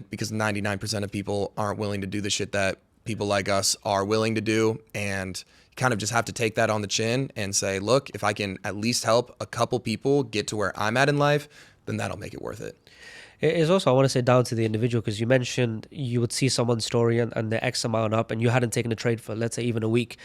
1% because 99% of people aren't willing to do the shit that people like us are willing to do. And kind of just have to take that on the chin and say, look, if I can at least help a couple people get to where I'm at in life, then that'll make it worth it. It is also, I want to say, down to the individual, because you mentioned you would see someone's story and they're X amount up and you hadn't taken a trade for, let's say, even a week.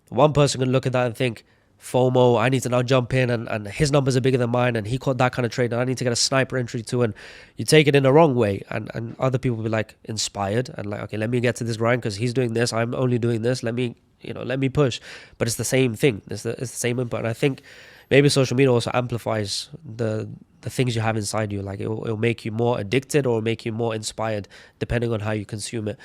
One person can look at that and think, FOMO, I need to now jump in and his numbers are bigger than mine and he caught that kind of trade and I need to get a sniper entry too, and you take it in the wrong way, and other people will be like inspired and like, okay, let me get to this grind because he's doing this, I'm only doing this, let me push. But it's the same thing, it's the same input. And I think maybe social media also amplifies the things you have inside you. Like it'll make you more addicted or make you more inspired depending on how you consume it.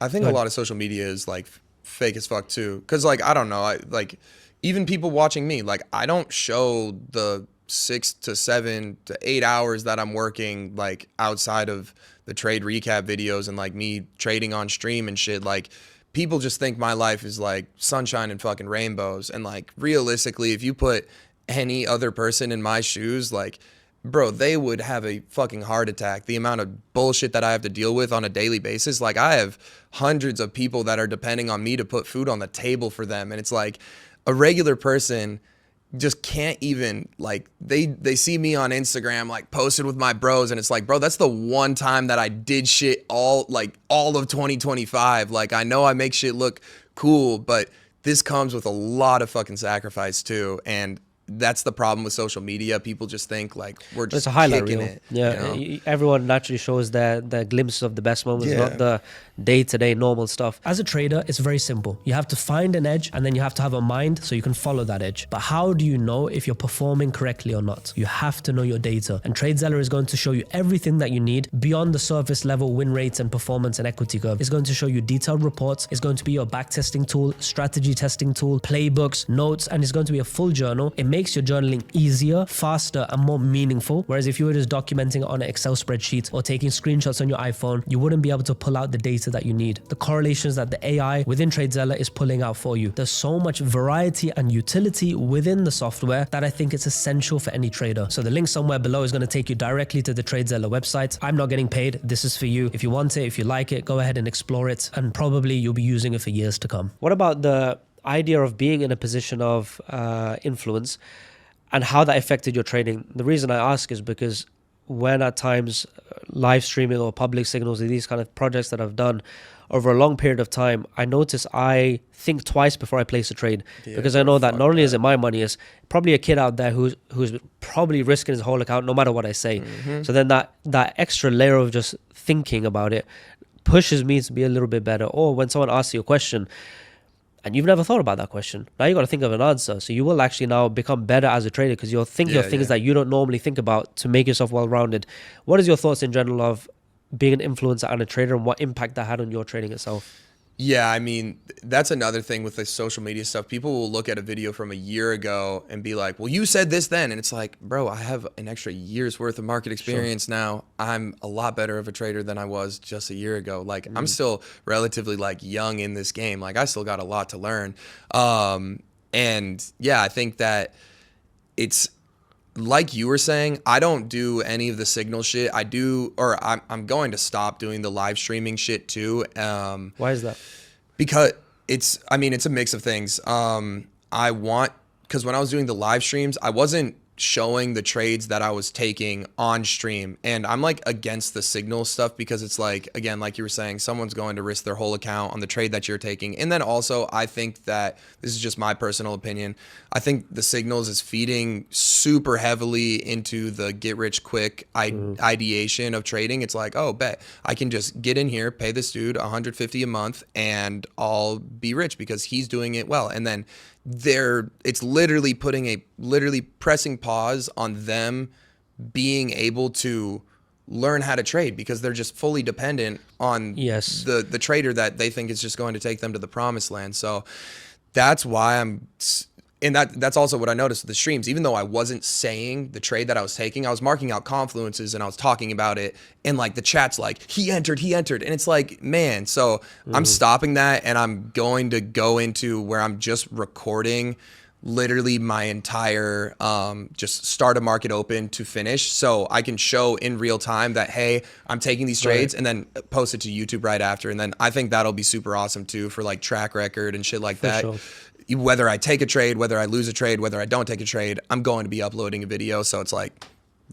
I think a lot of social media is like fake as fuck too, because like I don't know, like even people watching me, like I don't show the 6 to 7 to 8 hours that I'm working like outside of the trade recap videos and like me trading on stream and shit. Like people just think my life is like sunshine and fucking rainbows, and like realistically, if you put any other person in my shoes, like bro, they would have a fucking heart attack. The amount of bullshit that I have to deal with on a daily basis. Like I have hundreds of people that are depending on me to put food on the table for them. And it's like a regular person just can't even, like they see me on Instagram like posted with my bros, and it's like, bro, that's the one time that I did shit all of 2025. Like I know I make shit look cool, but this comes with a lot of fucking sacrifice too. And that's the problem with social media. People just think like we're just it's a highlight kicking reel. it. Yeah, you know? everyone naturally shows their glimpses of the best moments, not the day-to-day normal stuff. As a trader, it's very simple. You have to find an edge and then you have to have a mind so you can follow that edge. But how do you know if you're performing correctly or not? You have to know your data. And TradeZeller is going to show you everything that you need beyond the surface level win rates and performance and equity curve. It's going to show you detailed reports. It's going to be your back testing tool, strategy testing tool, playbooks, notes, and it's going to be a full journal. It makes your journaling easier, faster, and more meaningful. Whereas if you were just documenting it on an Excel spreadsheet or taking screenshots on your iPhone, you wouldn't be able to pull out the data that you need, the correlations that the AI within TradeZeller is pulling out for you. There's so much variety and utility within the software that I think it's essential for any trader. So the link somewhere below is going to take you directly to the TradeZeller website. I'm not getting paid. This is for you. If you want it, if you like it, go ahead and explore it, and probably you'll be using it for years to come. What about the idea of being in a position of influence and how that affected your trading? The reason I ask is because when at times live streaming or public signals or these kind of projects that I've done over a long period of time, I notice I think twice before I place a trade, because I know that not only is it my money, it's probably a kid out there who's probably risking his whole account no matter what I say. So then that extra layer of just thinking about it pushes me to be a little bit better. Or when someone asks you a question and you've never thought about that question, now you got to think of an answer. So you will actually now become better as a trader because you'll think of things that you don't normally think about to make yourself well-rounded. What is your thoughts in general of being an influencer and a trader and what impact that had on your trading itself? Yeah, I mean, that's another thing with the social media stuff. People will look at a video from a year ago and be like, well, you said this then. And it's like, bro, I have an extra year's worth of market experience now. I'm a lot better of a trader than I was just a year ago. Like, I'm still relatively like young in this game. Like, I still got a lot to learn. And yeah, I think that it's like you were saying, I don't do any of the signal shit. I do, or I'm going to stop doing the live streaming shit too. Why is that? Because it's a mix of things. Because when I was doing the live streams, I wasn't showing the trades that I was taking on stream. And I'm like against the signal stuff because it's like, again, like you were saying, someone's going to risk their whole account on the trade that you're taking. And then also I think that, this is just my personal opinion, I think the signals is feeding super heavily into the get rich quick ideation of trading. It's like, oh, bet I can just get in here, pay this dude $150 a month and I'll be rich because he's doing it well. And then it's literally pressing pause on them being able to learn how to trade because they're just fully dependent on the trader that they think is just going to take them to the promised land. So that's why and that's also what I noticed with the streams. Even though I wasn't saying the trade that I was taking, I was marking out confluences and I was talking about it. And like the chat's like, he entered. And it's like, man, so I'm stopping that and I'm going to go into where I'm just recording literally my entire just start a market open to finish, so I can show in real time that, hey, I'm taking these trades, and then post it to YouTube right after. And then I think that'll be super awesome too for like track record and shit like For that. sure. Whether I take a trade, whether I lose a trade, whether I don't take a trade, I'm going to be uploading a video. So it's like,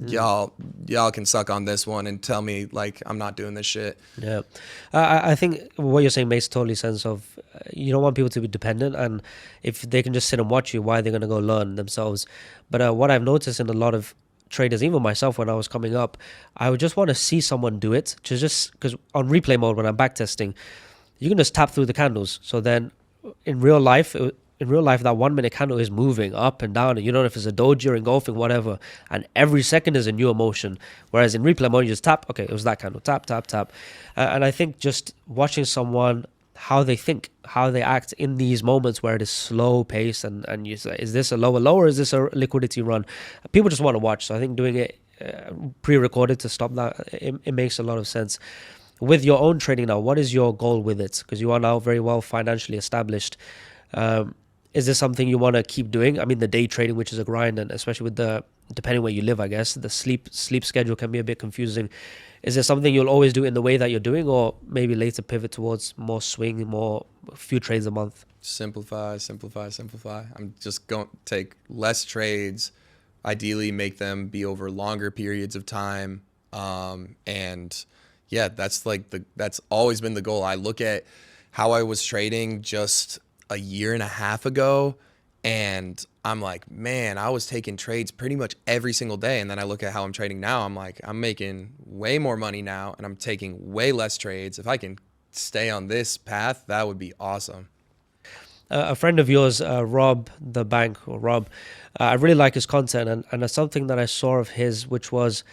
y'all can suck on this one and tell me like I'm not doing this shit. Yeah, I think what you're saying makes totally sense. Of you don't want people to be dependent, and if they can just sit and watch you, why are they going to go learn themselves? But what I've noticed in a lot of traders, even myself when I was coming up, I would just want to see someone do it, just because on replay mode when I'm back testing, you can just tap through the candles. So then in real life, that 1 minute candle is moving up and down, and you don't know if it's a doji or engulfing, whatever. And every second is a new emotion. Whereas in replay mode, you just tap, okay, it was that candle, tap, tap, tap. And I think just watching someone, how they think, how they act in these moments where it is slow pace, and you say, is this a lower low or is this a liquidity run? People just want to watch. So I think doing it pre-recorded to stop that, it makes a lot of sense. With your own trading now, what is your goal with it? Because you are now very well financially established. Is this something you want to keep doing? I mean, the day trading, which is a grind, and especially with depending where you live, I guess, the sleep schedule can be a bit confusing. Is there something you'll always do in the way that you're doing, or maybe later pivot towards more swing, more few trades a month? Simplify. I'm just going to take less trades, ideally make them be over longer periods of time. And yeah, that's always been the goal. I look at how I was trading just a year and a half ago, and I'm like, man, I was taking trades pretty much every single day. And then I look at how I'm trading now. I'm like, I'm making way more money now, and I'm taking way less trades. If I can stay on this path, that would be awesome. A friend of yours, Rob the Bank, or Rob, I really like his content, and there's something that I saw of his, which was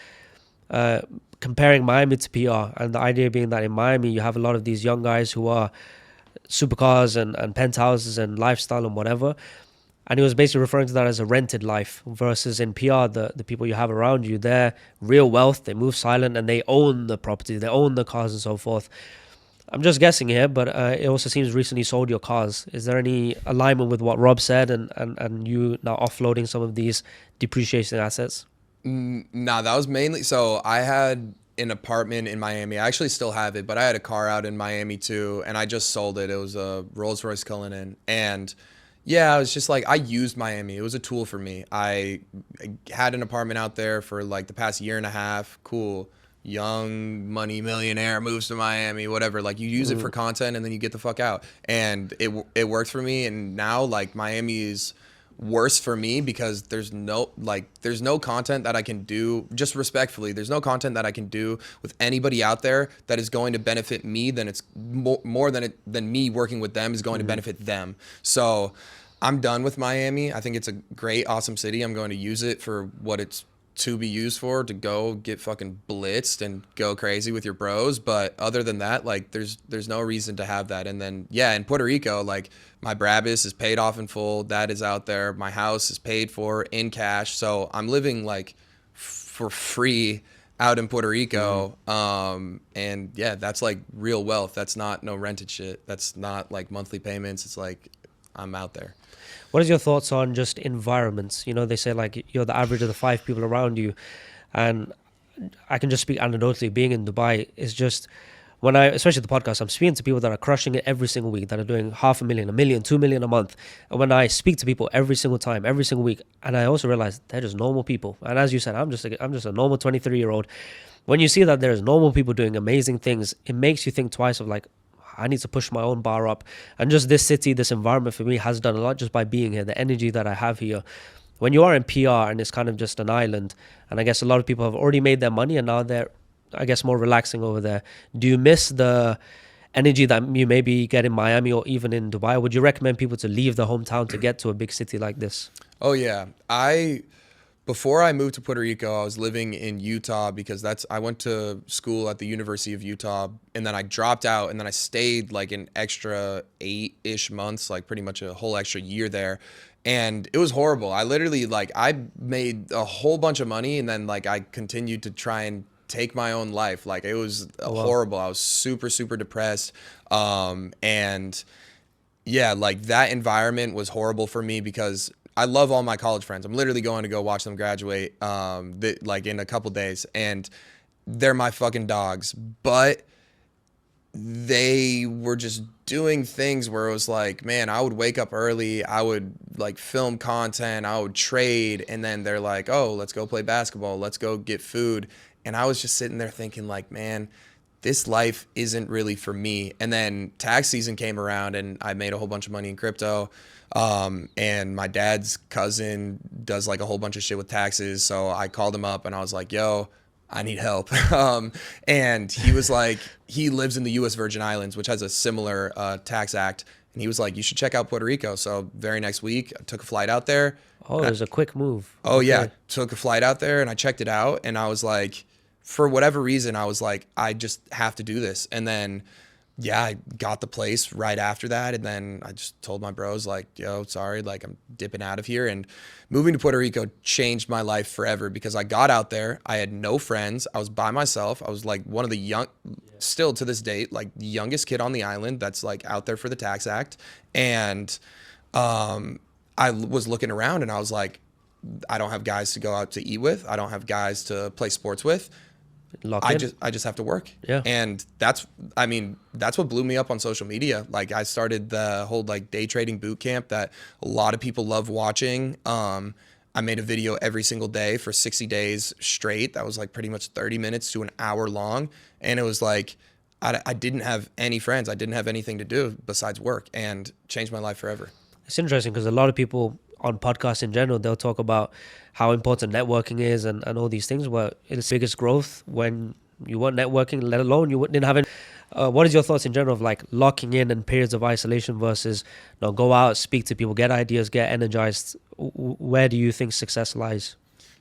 comparing Miami to PR, and the idea being that in Miami you have a lot of these young guys who are supercars and penthouses and lifestyle and whatever, and he was basically referring to that as a rented life, versus in PR, the people you have around you, they're real wealth, they move silent, and they own the property, they own the cars and so forth. I'm just guessing here, but it also seems recently sold your cars. Is there any alignment with what Rob said, and you now offloading some of these depreciating assets? Nah, that was mainly, so I had an apartment in Miami. I actually still have it, but I had a car out in Miami too, and I just sold it. It was a Rolls-Royce Cullinan. And yeah, I was just like, I used Miami. It was a tool for me. I had an apartment out there for like the past year and a half. Cool. Young money millionaire moves to Miami, whatever. Like, you use it for content and then you get the fuck out. And it worked for me. And now like Miami is worse for me because there's no content that I can do, just respectfully, there's no content that I can do with anybody out there that is going to benefit me. Than it's more than me working with them is going to benefit them. So I'm done with Miami. I think it's a great, awesome city. I'm going to use it for what it's to be used for, to go get fucking blitzed and go crazy with your bros. But other than that, like, there's no reason to have that. And then, yeah, in Puerto Rico, like, my Brabus is paid off in full. That is out there. My house is paid for in cash. So I'm living like for free out in Puerto Rico. And yeah, that's like real wealth. That's not no rented shit. That's not like monthly payments. It's like, I'm out there. What is your thoughts on just environments? You know, they say like you're the average of the 5 people around you, and I can just speak anecdotally. Being in Dubai is just, when I, especially the podcast, I'm speaking to people that are crushing it every single week, that are doing 500,000, 1 million, 2 million a month. And when I speak to people every single time, every single week, and I also realize they're just normal people. And as you said, I'm just a normal 23-year-old. When you see that there's normal people doing amazing things, it makes you think twice of like, I need to push my own bar up. And just this city, this environment for me has done a lot just by being here, the energy that I have here. When you are in PR and it's kind of just an island, and I guess a lot of people have already made their money and now they're, I guess, more relaxing over there. Do you miss the energy that you maybe get in Miami or even in Dubai? Would you recommend people to leave their hometown to get to a big city like this? Oh yeah. Before I moved to Puerto Rico, I was living in Utah because I went to school at the University of Utah, and then I dropped out, and then I stayed like an extra 8-ish months, like pretty much a whole extra year there. And it was horrible. I literally, like, I made a whole bunch of money, and then like I continued to try and take my own life. Like, it was horrible. I was super, super depressed. And yeah, like that environment was horrible for me because I love all my college friends. I'm literally going to go watch them graduate, like in a couple days, and they're my fucking dogs. But they were just doing things where it was like, man, I would wake up early, I would like film content, I would trade, and then they're like, oh, let's go play basketball, let's go get food. And I was just sitting there thinking like, man, this life isn't really for me. And then tax season came around and I made a whole bunch of money in crypto. And my dad's cousin does like a whole bunch of shit with taxes. So I called him up and I was like, yo, I need help. And he was like, he lives in the U.S. Virgin Islands, which has a similar tax act. And he was like, you should check out Puerto Rico. So very next week, I took a flight out there. Oh, it was a quick move. Oh, Okay. yeah. Took a flight out there and I checked it out. And I was like, for whatever reason, I was like, I just have to do this. And then, yeah, I got the place right after that. And then I just told my bros, like, yo, sorry, like I'm dipping out of here. And moving to Puerto Rico changed my life forever because I got out there. I had no friends. I was by myself. I was like one of the young, still to this date, like the youngest kid on the island that's like out there for the tax act. And I was looking around and I was like, I don't have guys to go out to eat with. I don't have guys to play sports with. Lock in. I just have to work. Yeah. And that's what blew me up on social media. Like I started the whole like day trading boot camp that a lot of people love watching. I made a video every single day for 60 days straight. That was like pretty much 30 minutes to an hour long. And it was like, I didn't have any friends. I didn't have anything to do besides work, and changed my life forever. It's interesting because a lot of people on podcasts in general, they'll talk about how important networking is and all these things. Where it's biggest growth when you weren't networking, let alone you didn't have any. What is your thoughts in general of like locking in and periods of isolation versus go out, speak to people, get ideas, get energized? Where do you think success lies?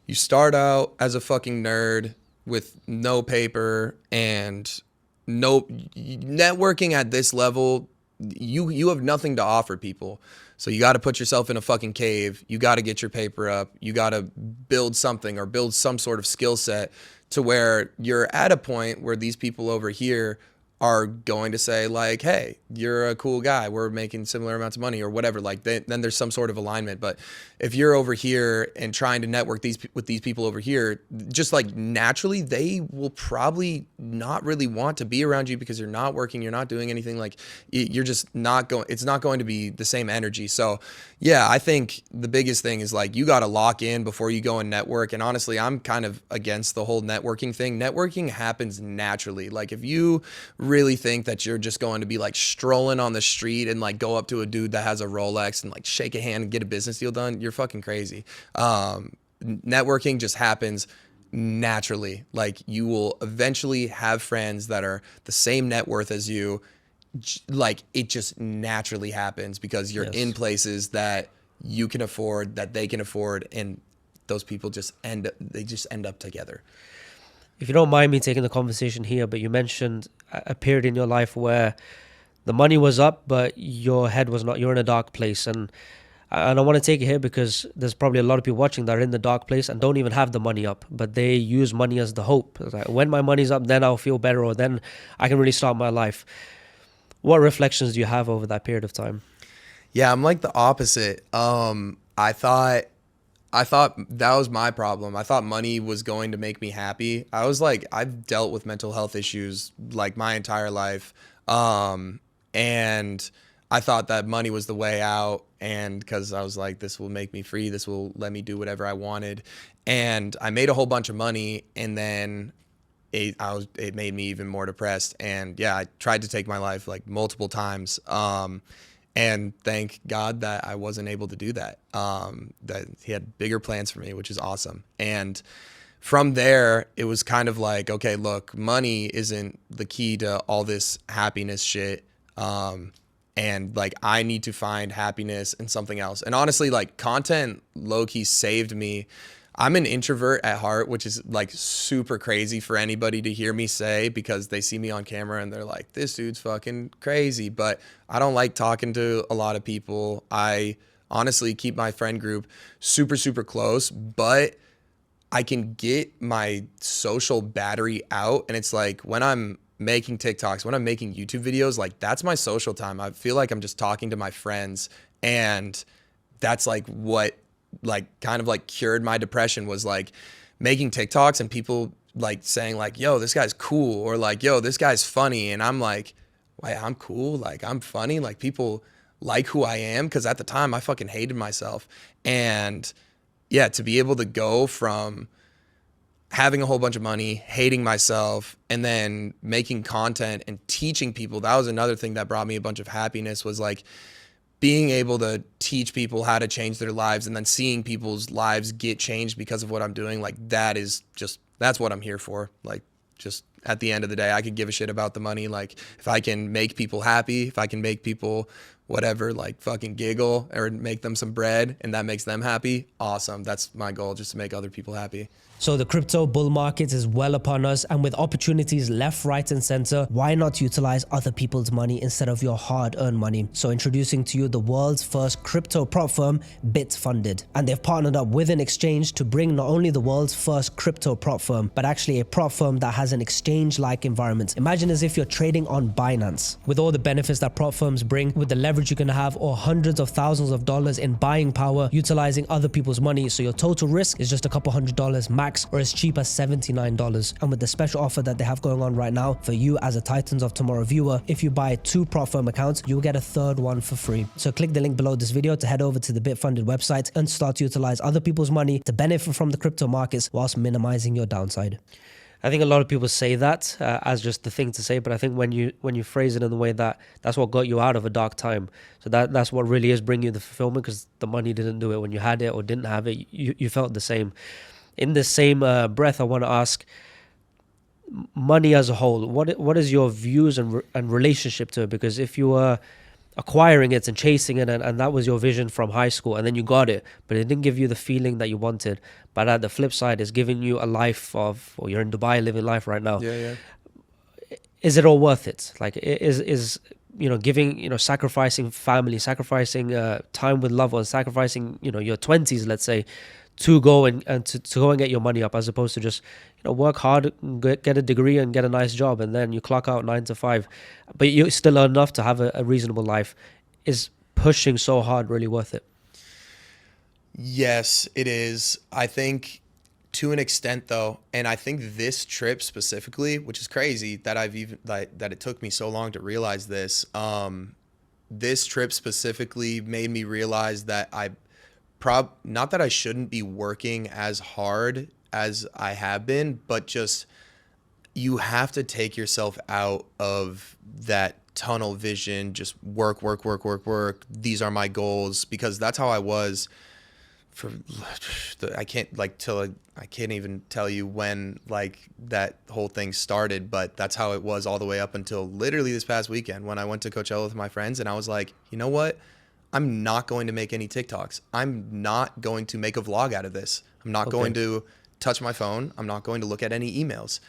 You start out as a fucking nerd with no paper and no networking at this level. You have nothing to offer people. So you got to put yourself in a fucking cave. You got to get your paper up. You got to build something or build some sort of skill set to where you're at a point where these people over here are going to say like, hey, you're a cool guy. We're making similar amounts of money or whatever. Like then there's some sort of alignment. But if you're over here and trying to network with these people over here, just like naturally, they will probably not really want to be around you because you're not working, you're not doing anything. Like you're just not going, it's not going to be the same energy. So yeah, I think the biggest thing is like, you got to lock in before you go and network. And honestly, I'm kind of against the whole networking thing. Networking happens naturally. Like if you really think that you're just going to be like strolling on the street and like go up to a dude that has a Rolex and like shake a hand and get a business deal done, you're fucking crazy. Networking just happens naturally. Like you will eventually have friends that are the same net worth as you. Like it just naturally happens because you're in places that you can afford, that they can afford, and those people just end up together. If you don't mind me taking the conversation here, but you mentioned a period in your life where the money was up, but your head was not. You're in a dark place, and I want to take it here because there's probably a lot of people watching that are in the dark place and don't even have the money up, but they use money as the hope. It's like, when my money's up, then I'll feel better, or then I can really start my life. What reflections do you have over that period of time? Yeah, I'm like the opposite. I thought that was my problem. I thought money was going to make me happy. I was like, I've dealt with mental health issues like my entire life. And I thought that money was the way out. And because I was like, this will make me free. This will let me do whatever I wanted. And I made a whole bunch of money, and then it made me even more depressed. And yeah, I tried to take my life like multiple times. And thank God that I wasn't able to do that. That he had bigger plans for me, which is awesome. And from there, it was kind of like, okay, look, money isn't the key to all this happiness shit. And like, I need to find happiness in something else. And honestly, like content low-key saved me. I'm an introvert at heart, which is like super crazy for anybody to hear me say because they see me on camera and they're like, this dude's fucking crazy. But I don't like talking to a lot of people. I honestly keep my friend group super, super close, but I can get my social battery out. And it's like when I'm making TikToks, when I'm making YouTube videos, like that's my social time. I feel like I'm just talking to my friends, and that's like what like kind of like cured my depression was like making TikToks and people like saying like, yo, this guy's cool, or like, yo, this guy's funny. And I'm like, wait, I'm cool. Like, I'm funny. Like, people like who I am. Cause at the time I fucking hated myself. And yeah, to be able to go from having a whole bunch of money, hating myself, and then making content and teaching people, that was another thing that brought me a bunch of happiness, was like being able to teach people how to change their lives and then seeing people's lives get changed because of what I'm doing. Like, that is just, that's what I'm here for. Like, just at the end of the day, I could give a shit about the money. Like, if I can make people happy, if I can make people whatever, like fucking giggle or make them some bread and that makes them happy, awesome. That's my goal, just to make other people happy. So the crypto bull market is well upon us, and with opportunities left, right and center, why not utilize other people's money instead of your hard-earned money? So introducing to you the world's first crypto prop firm, Bitfunded. And they've partnered up with an exchange to bring not only the world's first crypto prop firm, but actually a prop firm that has an exchange-like environment. Imagine as if you're trading on Binance. With all the benefits that prop firms bring, with the leverage you can have, or hundreds of thousands of dollars in buying power, utilizing other people's money, so your total risk is just a couple $100 max, or as cheap as $79. And with the special offer that they have going on right now for you as a Titans of Tomorrow viewer, if you buy 2 prop firm accounts, you'll get a third one for free. So click the link below this video to head over to the Bitfunded website and start to utilize other people's money to benefit from the crypto markets whilst minimizing your downside. I think a lot of people say that as just the thing to say, but I think when you phrase it in the way that that's what got you out of a dark time, so that's what really is bringing you the fulfillment, because the money didn't do it. When you had it or didn't have it, you felt the same. In the same breath, I want to ask, money as a whole, what is your views and relationship to it? Because if you were acquiring it and chasing it, and that was your vision from high school, and then you got it, but it didn't give you the feeling that you wanted, but at the flip side, it's giving you a life of, or you're in Dubai living life right now. Yeah. Is it all worth it? Like, is giving, sacrificing family, sacrificing time with loved ones, sacrificing, your 20s, let's say, to go and to go and get your money up, as opposed to just work hard, get a degree and get a nice job, and then you clock out 9 to 5, but you still earn enough to have a reasonable life. Is pushing so hard really worth it? Yes, it is. I think to an extent though, and I think this trip specifically, which is crazy that that it took me so long to realize this, this trip specifically made me realize that not that I shouldn't be working as hard as I have been, but just you have to take yourself out of that tunnel vision, just work. These are my goals, because that's how I was for I can't even tell you when like that whole thing started, but that's how it was all the way up until literally this past weekend when I went to Coachella with my friends, and I was like, you know what? I'm not going to make any TikToks. I'm not going to make a vlog out of this. I'm not going to touch my phone. I'm not going to look at any emails.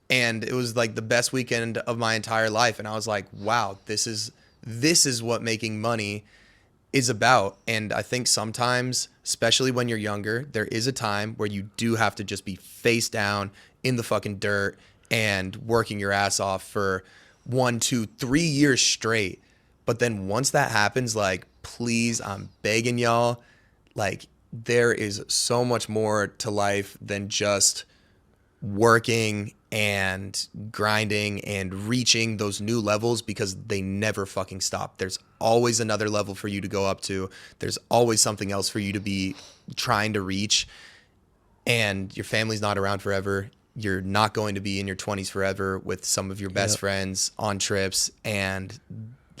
And it was like the best weekend of my entire life. And I was like, wow, this is what making money is about. And I think sometimes, especially when you're younger, there is a time where you do have to just be face down in the fucking dirt and working your ass off for 1, 2, 3 years straight. But then once that happens, like, please, I'm begging y'all, like, there is so much more to life than just working and grinding and reaching those new levels, because they never fucking stop. There's always another level for you to go up to. There's always something else for you to be trying to reach. And your family's not around forever. You're not going to be in your 20s forever with some of your best friends on trips. And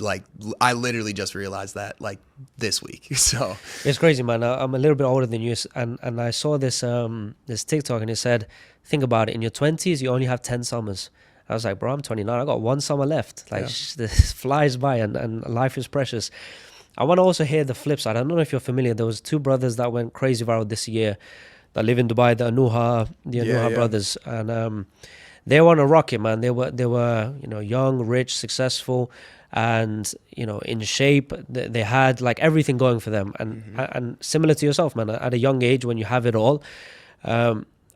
like, I literally just realized that like this week. So it's crazy, man. I'm a little bit older than you, and I saw this this TikTok, and it said, think about it, in your 20s you only have 10 summers. I was like, bro, I'm 29, I got 1 summer left. Like, this flies by, and life is precious. I want to also hear the flip side. I don't know if you're familiar, there was 2 brothers that went crazy viral this year that live in Dubai, the Anuha brothers, and they were on a rocket, man. They were young, rich, successful, and in shape. They had like everything going for them, and similar to yourself, man, at a young age, when you have it all,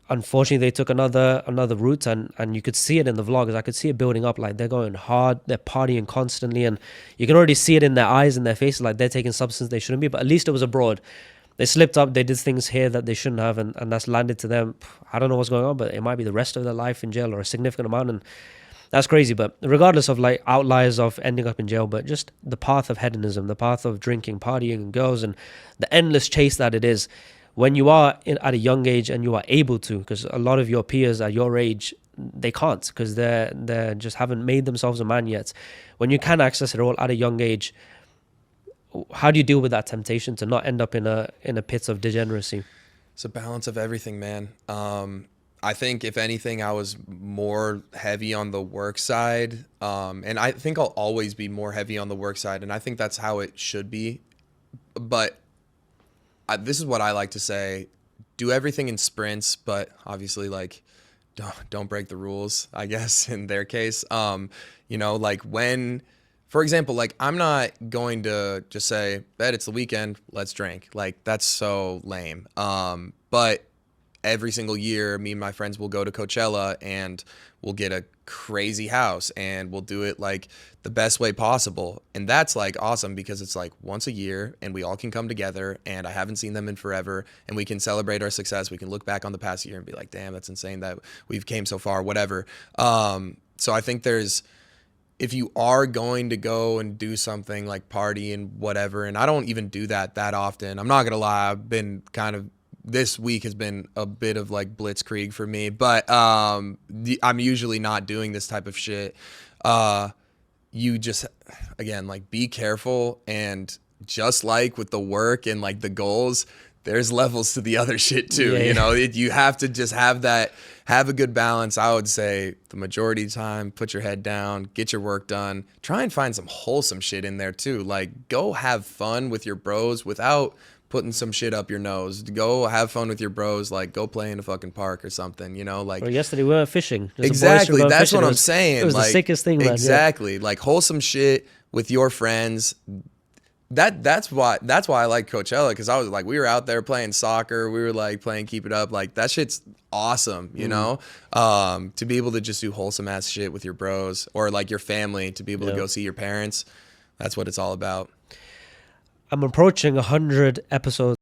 unfortunately they took another route, and you could see it in the vloggers. I could see it building up. Like, they're going hard, they're partying constantly, and you can already see it in their eyes and their faces, like they're taking substance they shouldn't be, but at least it was abroad. they slipped up, they did things here that they shouldn't have, and that's landed to them. I don't know what's going on, but it might be the rest of their life in jail or a significant amount, and that's crazy. But regardless of like outliers of ending up in jail, but just the path of hedonism, the path of drinking, partying, and girls, and the endless chase that it is, when you are at a young age and you are able to, because a lot of your peers at your age, they can't, because they're just haven't made themselves a man yet. When you can access it all at a young age, how do you deal with that temptation to not end up in a pit of degeneracy? It's a balance of everything, man. I think if anything, I was more heavy on the work side. And I think I'll always be more heavy on the work side. And I think that's how it should be. But this is what I like to say: do everything in sprints, but obviously, like, don't break the rules, I guess, in their case. Like when, for example, like I'm not going to just say, bet it's the weekend, let's drink. Like that's so lame. But every single year, me and my friends will go to Coachella and we'll get a crazy house and we'll do it like the best way possible. And that's like awesome because it's like once a year and we all can come together and I haven't seen them in forever and we can celebrate our success. We can look back on the past year and be like, damn, that's insane that we've came so far, whatever. So I think if you are going to go and do something like party and whatever, and I don't even do that often. I'm not going to lie. I've been this week has been a bit of like blitzkrieg for me, but I'm usually not doing this type of shit. You just, again, like be careful, and just like with the work and like the goals, there's levels to the other shit too. Yeah. You have to just have a good balance. I would say the majority of the time, put your head down, get your work done, try and find some wholesome shit in there too. Like go have fun with your bros without putting some shit up your nose. Go have fun with your bros, like go play in a fucking park or something, like. Or yesterday we went fishing. There's exactly, that's what I'm saying. It was like, the sickest thing, man. Exactly, yeah. Like wholesome shit with your friends. That's why I like Coachella, because I was like, we were out there playing soccer, we were like playing Keep It Up, like that shit's awesome, to be able to just do wholesome ass shit with your bros or like your family, to be able to go see your parents. That's what it's all about. I'm approaching 100 episodes